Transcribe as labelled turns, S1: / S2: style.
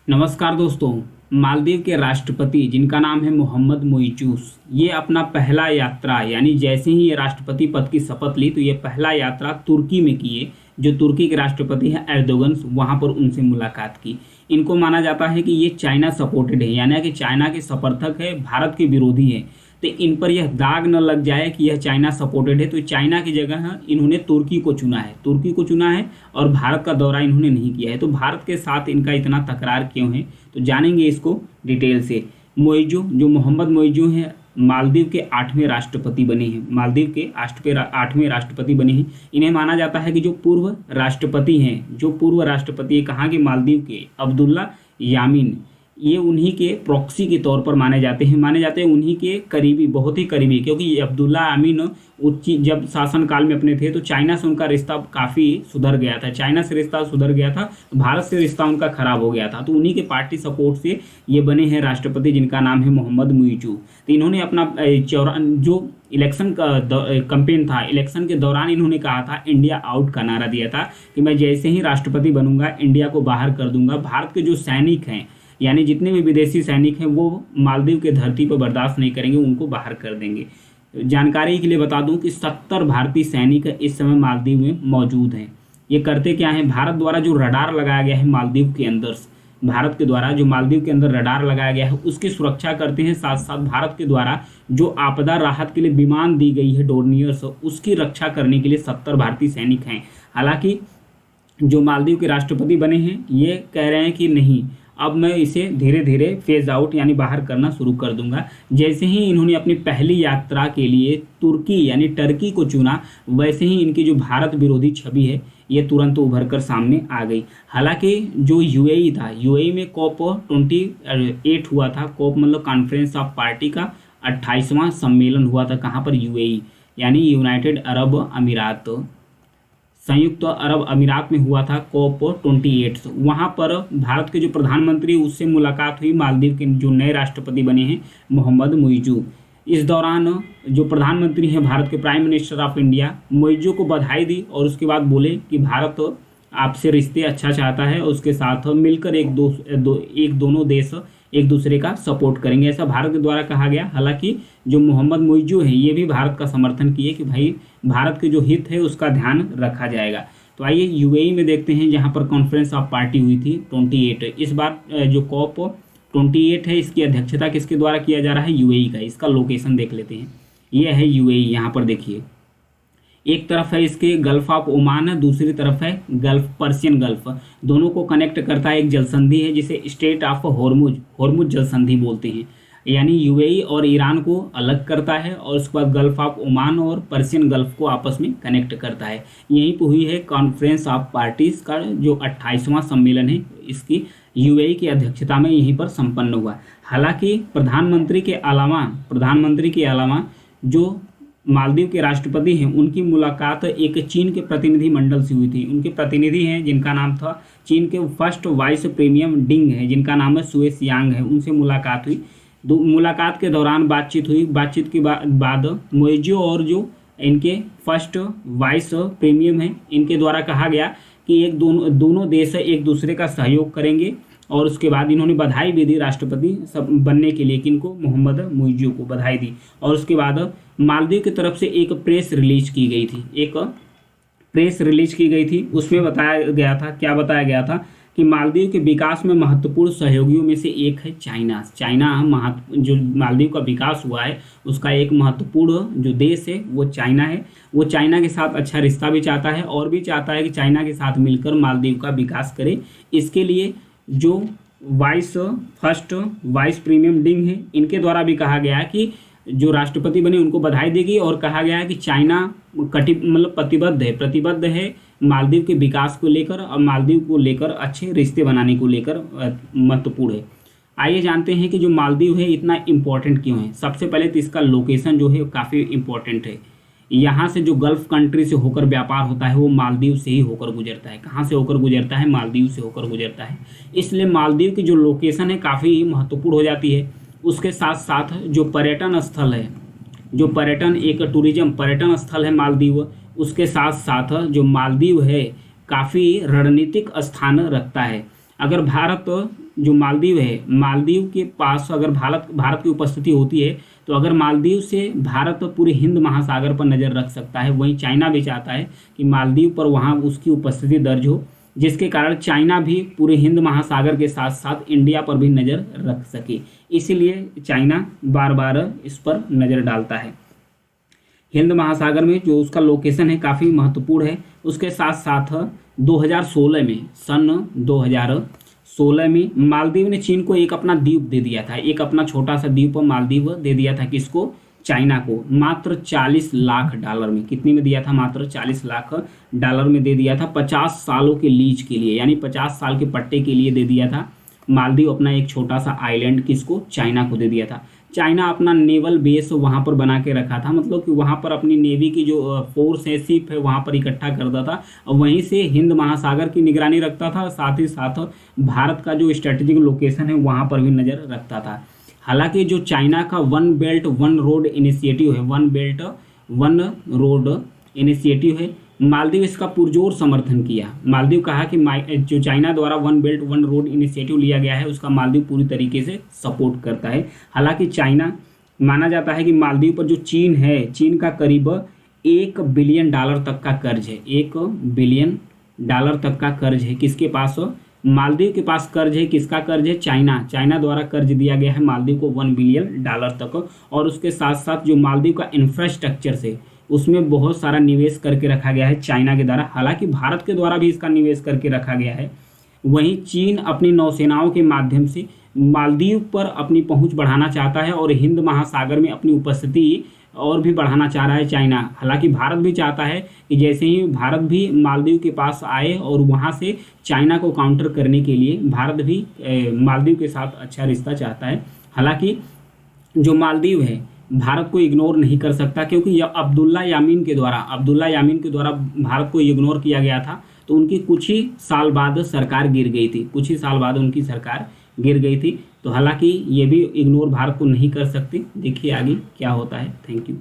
S1: नमस्कार दोस्तों। मालदीव के राष्ट्रपति जिनका नाम है मोहम्मद मुइज़, ये अपना पहला यात्रा यानी जैसे ही ये राष्ट्रपति पद की शपथ ली तो ये पहला यात्रा तुर्की में किए। जो तुर्की के राष्ट्रपति हैं एर्दोगन, वहाँ पर उनसे मुलाकात की। इनको माना जाता है कि ये चाइना सपोर्टेड है, यानी कि चाइना के समर्थक है, भारत के विरोधी है। तो इन पर यह दाग न लग जाए कि यह चाइना सपोर्टेड है, तो चाइना की जगह इन्होंने तुर्की को चुना है और भारत का दौरा इन्होंने नहीं किया है। तो भारत के साथ इनका इतना तकरार क्यों है, तो जानेंगे इसको डिटेल से। मुइज़, जो मोहम्मद मुइज़ हैं, मालदीव के 8वें राष्ट्रपति बने हैं। मालदीव के 8वें राष्ट्रपति बने हैं। इन्हें माना जाता है कि जो पूर्व राष्ट्रपति है कहाँ के, मालदीव के, अब्दुल्ला यामीन, ये उन्हीं के प्रॉक्सी के तौर पर माने जाते हैं उन्हीं के करीबी, बहुत ही करीबी। क्योंकि अब्दुल्ला यामीन जब शासनकाल में अपने थे तो चाइना से उनका रिश्ता काफ़ी सुधर गया था, भारत से रिश्ता उनका खराब हो गया था। तो उन्हीं के पार्टी सपोर्ट से ये बने हैं राष्ट्रपति, जिनका नाम है मोहम्मद मुइज़। तो इन्होंने अपना जो इलेक्शन का कैंपेन था, इलेक्शन के दौरान इन्होंने कहा था, इंडिया आउट का नारा दिया था कि मैं जैसे ही राष्ट्रपति बनूंगा इंडिया को बाहर कर दूंगा। भारत के जो सैनिक हैं, यानी जितने भी विदेशी सैनिक हैं, वो मालदीव के धरती पर बर्दाश्त नहीं करेंगे, उनको बाहर कर देंगे। जानकारी के लिए बता दूं कि 70 भारतीय सैनिक इस समय मालदीव में मौजूद हैं। ये करते क्या हैं, भारत द्वारा जो रडार लगाया गया है मालदीव के अंदर, भारत के द्वारा जो मालदीव के अंदर रडार लगाया गया है उसकी सुरक्षा करते हैं। साथ साथ भारत के द्वारा जो आपदा राहत के लिए विमान दी गई है डोर्नियर्स, उसकी रक्षा करने के लिए 70 भारतीय सैनिक हैं। हालांकि जो मालदीव के राष्ट्रपति बने हैं ये कह रहे हैं कि नहीं, अब मैं इसे धीरे धीरे फेज आउट यानी बाहर करना शुरू कर दूंगा। जैसे ही इन्होंने अपनी पहली यात्रा के लिए तुर्की यानी टर्की को चुना, वैसे ही इनकी जो भारत विरोधी छवि है ये तुरंत उभर कर सामने आ गई। हालांकि जो यूएई था, यूएई में COP 28 हुआ था। COP मतलब कॉन्फ्रेंस ऑफ पार्टी का 28वां सम्मेलन हुआ था। कहाँ पर, यूएई यानी यूनाइटेड अरब अमीरात, संयुक्त अरब अमीरात में हुआ था COP 28। वहाँ पर भारत के जो प्रधानमंत्री उससे मुलाकात हुई, मालदीव के जो नए राष्ट्रपति बने हैं मोहम्मद मुइज़। इस दौरान जो प्रधानमंत्री हैं भारत के prime minister of India, Muizzu को बधाई दी और उसके बाद बोले कि भारत आपसे रिश्ते अच्छा चाहता है और उसके साथ मिलकर दोनों देश एक दूसरे का सपोर्ट करेंगे, ऐसा भारत के द्वारा कहा गया। हालांकि जो मोहम्मद मुइज़ है ये भी भारत का समर्थन किए कि भाई भारत के जो हित है उसका ध्यान रखा जाएगा। तो आइए यूएई में देखते हैं, जहां पर कॉन्फ्रेंस ऑफ पार्टी हुई थी 28। इस बार जो COP 28 है इसकी अध्यक्षता किसके द्वारा किया जा रहा है, यूएई का। इसका लोकेशन देख लेते हैं, ये है यूएई। यहाँ पर देखिए, एक तरफ है इसके गल्फ ऑफ ओमान है, दूसरी तरफ है गल्फ, पर्शियन गल्फ। दोनों को कनेक्ट करता है एक जलसंधि है जिसे स्ट्रेट ऑफ होर्मुज जलसंधि बोलते हैं। यानी यूएई और ईरान को अलग करता है और उसके बाद गल्फ ऑफ ओमान और पर्शियन गल्फ को आपस में कनेक्ट करता है। यहीं पर हुई है कॉन्फ्रेंस ऑफ पार्टीज का जो 28वां सम्मेलन है, इसकी यूएई की अध्यक्षता में यहीं पर संपन्न हुआ। हालांकि प्रधानमंत्री के अलावा जो मालदीव के राष्ट्रपति हैं उनकी मुलाकात एक चीन के प्रतिनिधि मंडल से हुई थी। उनके प्रतिनिधि हैं जिनका नाम था, चीन के फर्स्ट वाइस प्रीमियर डिंग है जिनका नाम है सुएस यांग है, उनसे मुलाकात हुई। मुलाकात के दौरान बातचीत हुई। बातचीत के बाद मुइज़ और जो इनके फर्स्ट वाइस प्रीमियर हैं इनके द्वारा कहा गया कि दोनों देश एक दूसरे का सहयोग करेंगे। और उसके बाद इन्होंने बधाई भी दी राष्ट्रपति सब बनने के लिए, किनको, मोहम्मद मुइज़ को बधाई दी। और उसके बाद मालदीव की तरफ से एक प्रेस रिलीज की गई थी। उसमें बताया गया था कि मालदीव के विकास में महत्वपूर्ण सहयोगियों में से एक है चाइना। जो मालदीव का विकास हुआ है उसका एक महत्वपूर्ण जो देश है वो चाइना है। वो चाइना के साथ अच्छा रिश्ता भी चाहता है और भी चाहता है कि चाइना के साथ मिलकर मालदीव का विकास करे। इसके लिए जो फर्स्ट वाइस प्रीमियर डिंग है इनके द्वारा भी कहा गया है कि जो राष्ट्रपति बने उनको बधाई देगी और कहा गया है कि चाइना प्रतिबद्ध है मालदीव के विकास को लेकर और मालदीव को लेकर अच्छे रिश्ते बनाने को लेकर महत्वपूर्ण है। आइए जानते हैं कि जो मालदीव है इतना इम्पोर्टेंट क्यों है। सबसे पहले तो इसका लोकेशन जो है काफ़ी इम्पोर्टेंट है। यहाँ से जो गल्फ कंट्री से होकर व्यापार होता है वो मालदीव से ही होकर गुजरता है। कहाँ से होकर गुजरता है, मालदीव से होकर गुजरता है। इसलिए मालदीव की जो लोकेशन है काफ़ी महत्वपूर्ण हो जाती है। उसके साथ साथ जो पर्यटन स्थल है, जो एक टूरिज्म पर्यटन स्थल है मालदीव, उसके साथ साथ जो मालदीव है काफ़ी रणनीतिक स्थान रखता है। अगर भारत जो मालदीव है, मालदीव के पास अगर भारत की उपस्थिति होती है तो अगर मालदीव से भारत पूरे हिंद महासागर पर नज़र रख सकता है। वहीं चाइना भी चाहता है कि मालदीव पर वहाँ उसकी उपस्थिति दर्ज हो, जिसके कारण चाइना भी पूरे हिंद महासागर के साथ साथ इंडिया पर भी नज़र रख सके। इसीलिए चाइना बार बार इस पर नज़र डालता है। हिंद महासागर में जो उसका लोकेशन है काफ़ी महत्वपूर्ण है। उसके साथ साथ 2016 में, सन 2016 में मालदीव ने चीन को एक अपना द्वीप दे दिया था, एक अपना छोटा सा द्वीप मालदीव दे दिया था। किसको? चाइना को। मात्र 40 लाख डॉलर में। कितने में दिया था? मात्र 40 लाख डॉलर में दे दिया था। 50 सालों के लीज के लिए, यानी 50 साल के पट्टे के लिए दे दिया था मालदीव अपना एक छोटा सा आइलैंड। किसको? चाइना को दे दिया था। चाइना अपना नेवल बेस वहाँ पर बना के रखा था, मतलब कि वहाँ पर अपनी नेवी की जो फोर्स है, शिप है, वहाँ पर इकट्ठा करता था और वहीं से हिंद महासागर की निगरानी रखता था। साथ ही साथ भारत का जो स्ट्रेटेजिक लोकेशन है वहाँ पर भी नज़र रखता था। हालांकि जो चाइना का one belt one road initiative है, one belt one road initiative है, मालदीव इसका पुरजोर समर्थन किया। मालदीव कहा कि जो चाइना द्वारा one belt one road initiative लिया गया है उसका मालदीव पूरी तरीके से सपोर्ट करता है। हालांकि चाइना, माना जाता है कि मालदीव पर जो चीन है, चीन का करीब $1 बिलियन तक का कर्ज है। $1 बिलियन तक का कर्ज है। किसके पास? मालदीव के पास कर्ज है। किसका कर्ज है? चाइना द्वारा कर्ज दिया गया है मालदीव को $1 बिलियन तक। और उसके साथ साथ जो मालदीव का इंफ्रास्ट्रक्चर से उसमें बहुत सारा निवेश करके रखा गया है चाइना के द्वारा। हालांकि भारत के द्वारा भी इसका निवेश करके रखा गया है। वहीं चीन अपनी नौसेनाओं के माध्यम से मालदीव पर अपनी पहुंच बढ़ाना चाहता है और हिंद महासागर में अपनी उपस्थिति और भी बढ़ाना चाह रहा है चाइना। हालांकि भारत भी चाहता है कि जैसे ही भारत भी मालदीव के पास आए और वहां से चाइना को काउंटर करने के लिए भारत भी मालदीव के साथ अच्छा रिश्ता चाहता है। हालांकि जो मालदीव है भारत को इग्नोर नहीं कर सकता, क्योंकि यह अब्दुल्ला यामीन के द्वारा भारत को इग्नोर किया गया था। तो उनकी कुछ ही साल बाद सरकार गिर गई थी, कुछ ही साल बाद उनकी सरकार गिर गई थी। तो हालांकि ये भी इग्नोर भारत को नहीं कर सकती। देखिए आगे क्या होता है। Thank you.